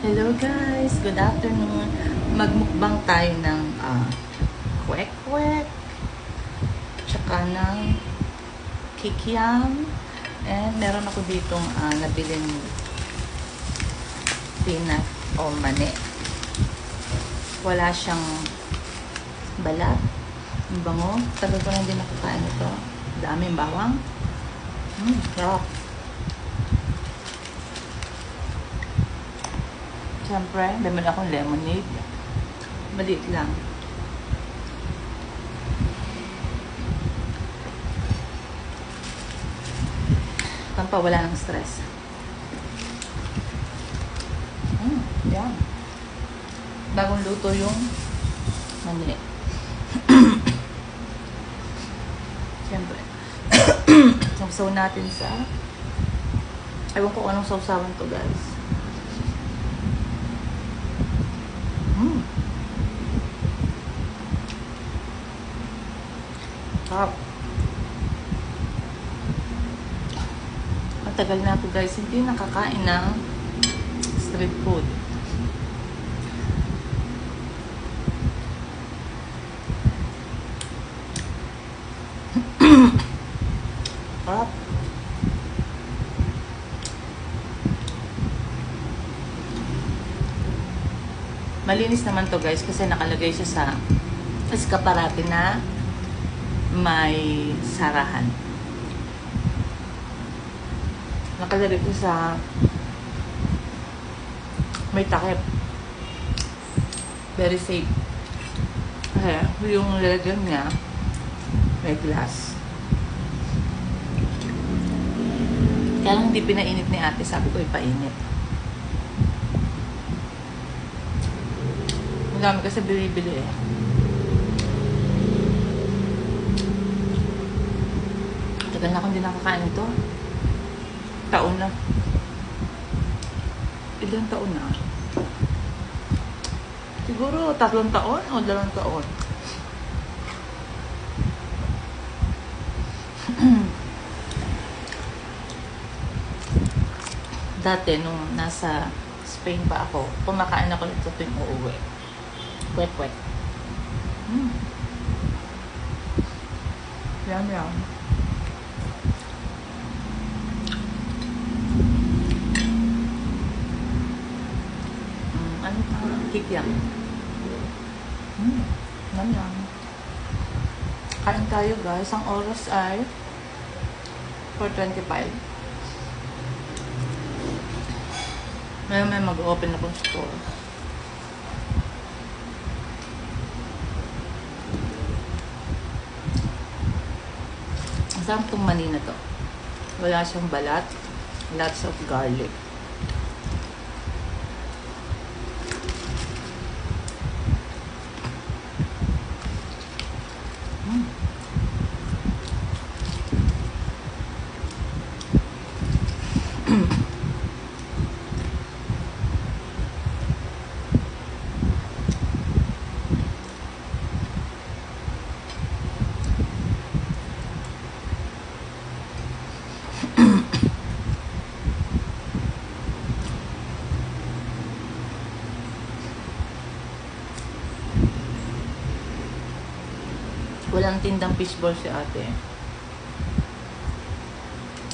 Hello guys, good afternoon. Magmukbang tayo ng kwek-kwek, tsaka ng kikiam, and meron ako ditong nabiling peanut o mani. Wala siyang balat. Ang bango. Tagal ko lang din nakakain ito. Daming bawang. Sarap. Siyempre, meron akong lemonade. Maliit lang. Pampawala ng stress. Yan. Bagong luto yung mani. Siyempre. Sausaw natin sa ewan ko anong sausawan to guys. Sarap. Matagal na ako guys hindi nakakain ng street food. Sarap. Malinis naman to guys kasi nakalagay siya sa eskaparate na may sarahan. Nakalagay ko sa may takip. Very safe. Kasi yung lalagyan niya may glass. Kaya lang hindi pinainit ni ate. Sabi ko ipainit. Ang dami kasi bili-bili eh. Tagal na akong hindi nakakain ito. Taon na. Ilang taon na? Siguro 3 taon o 2 taon. Dati nung nasa Spain pa ako, kumakain ako nito tuwing uuwi. Kwek-kwek. Yum. Ano pa? Kikiam. Yum. Kain tayo guys. Ang oras ay 4:25. Ngayon may mag-open akong store. Ang sarap itong mani na to. Wala siyang balat. Lots of garlic. Walang tindang fishball si ate.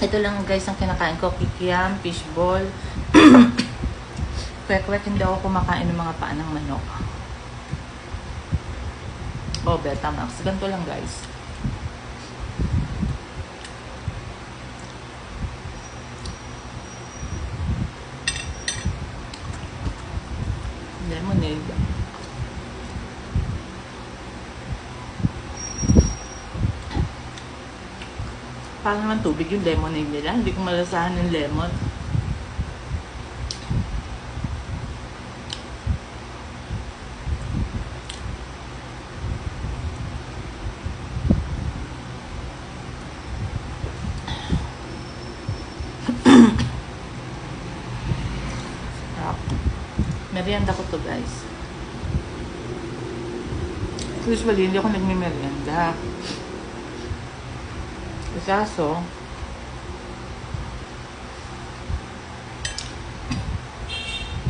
Ito lang guys ang kinakain ko. Kikiam, fishball. Kwek-kwek, hindi ako kumakain ng mga paa ng manok. O, Betamax. Ganito lang guys. Lemonade. Parang naman tubig yung lemonade nila. Hindi ko malasahan yung lemon. Merienda ko to guys. Usually, hindi ako nagme-merienda. Kaso,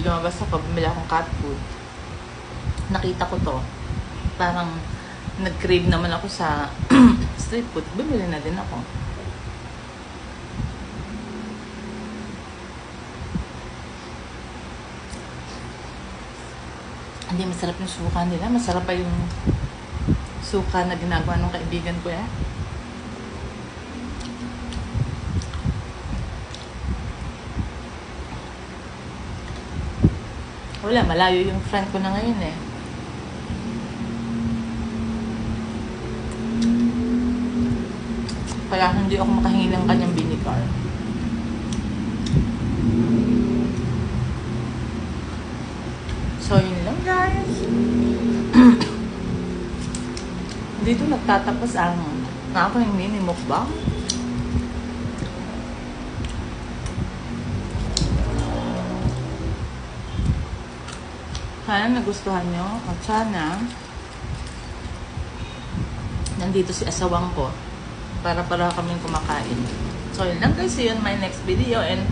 lumabas ako, bumili akong cat food. Nakita ko to. Parang nag-crave naman ako sa street food. Bumili na din ako. Hindi masarap yung suka nila. Masarap pa yung suka na ginagawa ng kaibigan ko eh. Wala, malayo yung friend ko na ngayon eh. Kaya hindi ako makahingi ng kanyang vinegar. So, yun lang guys. Dito nagtatapos ang aking mini mukbang. Sana nagustuhan nyo at sana nandito si asawang ko para kaming kumakain. So yun lang guys, see you in my next video and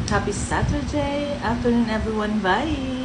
happy Saturday afternoon everyone. Bye!